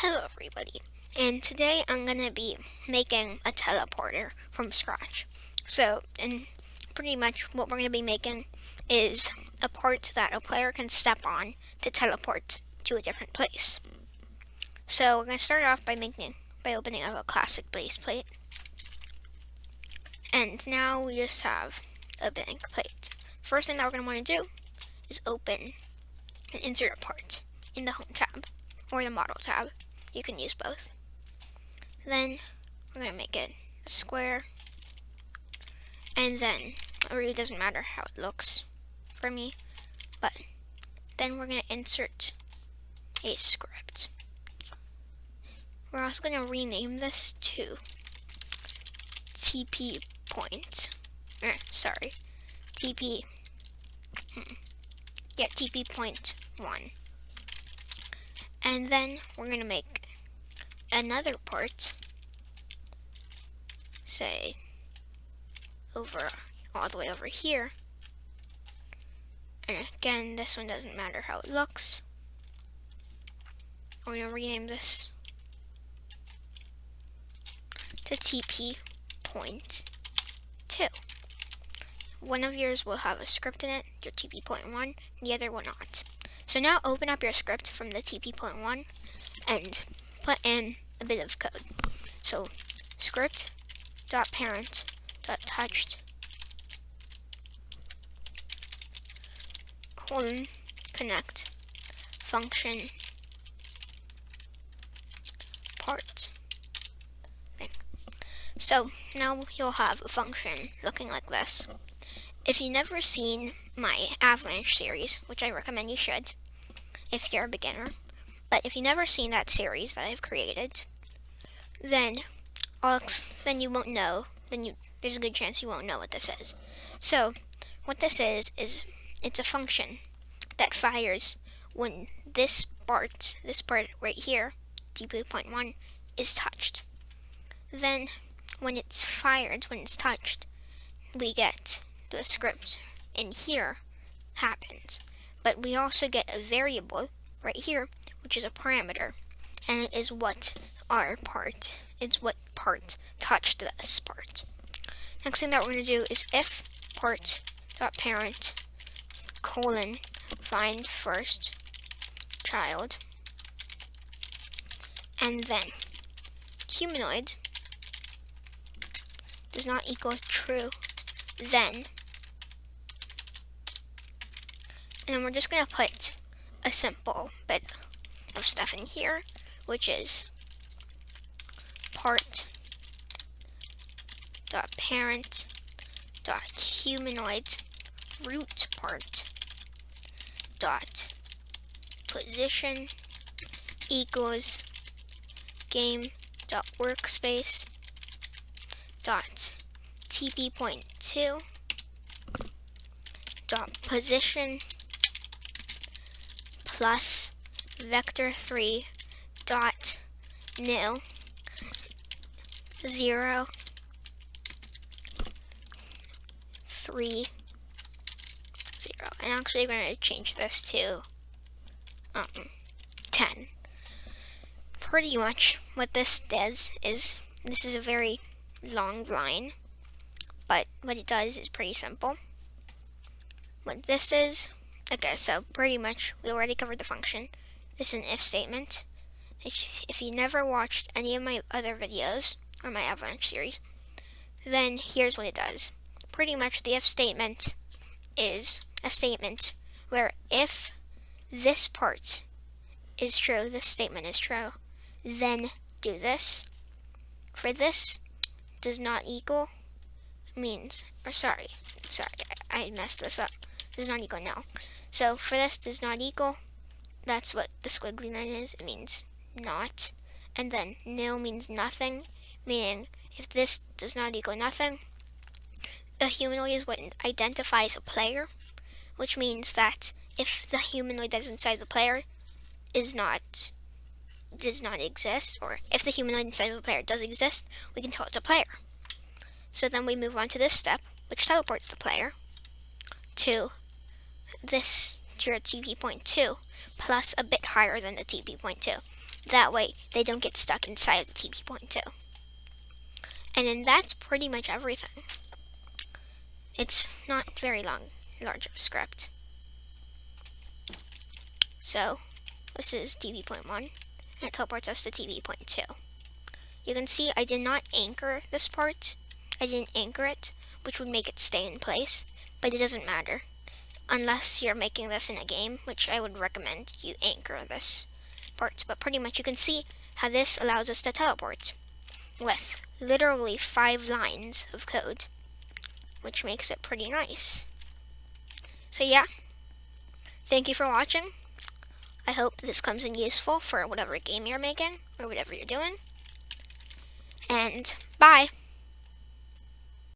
Hello everybody, and today I'm going to be making a teleporter from scratch. And pretty much what we're going to be making is a part that a player can step on to teleport to a different place. So we're going to start off by opening up a classic base plate. And now we just have a blank plate. First thing that we're going to want to do is open and insert a part in the Home tab or the Model tab. You can use both. Then we're going to make it a square, and then it really doesn't matter how it looks for me, but then we're going to insert a script. We're also going to rename this to TP point. TP point 1. And then we're going to make another part, say all the way over here, and again this one doesn't matter how it looks. We're going to rename this to TP point 2. One of yours will have a script in it, your TP point 1, and the other will not. So now open up your script from the TP point 1 and put in a bit of code. So script.parent.touched connect function part thing. So now you'll have a function looking like this. If you've never seen my Avalanche series, which I recommend you should if you're a beginner, but if you've never seen that series that I've created, then you won't know. There's a good chance you won't know what this is. So what this is it's a function that fires when this part right here, TP.1, is touched. Then when it's touched, we get the script in here happens. But we also get a variable right here, which is a parameter, and it is what part touched this part. Next thing that we're going to do is if part.parent find first child, and then humanoid does not equal true, then and then we're just going to put a simple bit of stuff in here, which is part.parent.humanoid root part dot position equals game.workspace dot TP.2 dot position plus vector3 dot nil 0 3 0. And actually I'm going to change this to 10. Pretty much what this does is, this is a very long line, but what it does is pretty simple. What this is, okay, so pretty much we already covered the function. This is an if statement. If you never watched any of my other videos or my Avalanche series, then here's what it does. Pretty much the if statement is a statement where if this part is true, this statement is true, then do this. For this does not equal means, I messed this up. Does not equal no. So for this does not equal, that's what the squiggly line is. It means not. And then nil means nothing, meaning if this does not equal nothing, the humanoid is what identifies a player, which means that if the humanoid that's inside the player does not exist, or if the humanoid inside of a player does exist, we can tell it's a player. So then we move on to this step, which teleports the player to your TP.2 plus a bit higher than the TP.2. That way they don't get stuck inside of the TV point too. And then that's pretty much everything. It's not very large of a script. So this is TV point 1, and it teleports us to TV point 2. You can see I did not anchor this part. I didn't anchor it, which would make it stay in place, but it doesn't matter. Unless you're making this in a game, which I would recommend you anchor this part. But pretty much you can see how this allows us to teleport with literally 5 lines of code, which makes it pretty nice. So yeah, thank you for watching. I hope this comes in useful for whatever game you're making or whatever you're doing. And bye.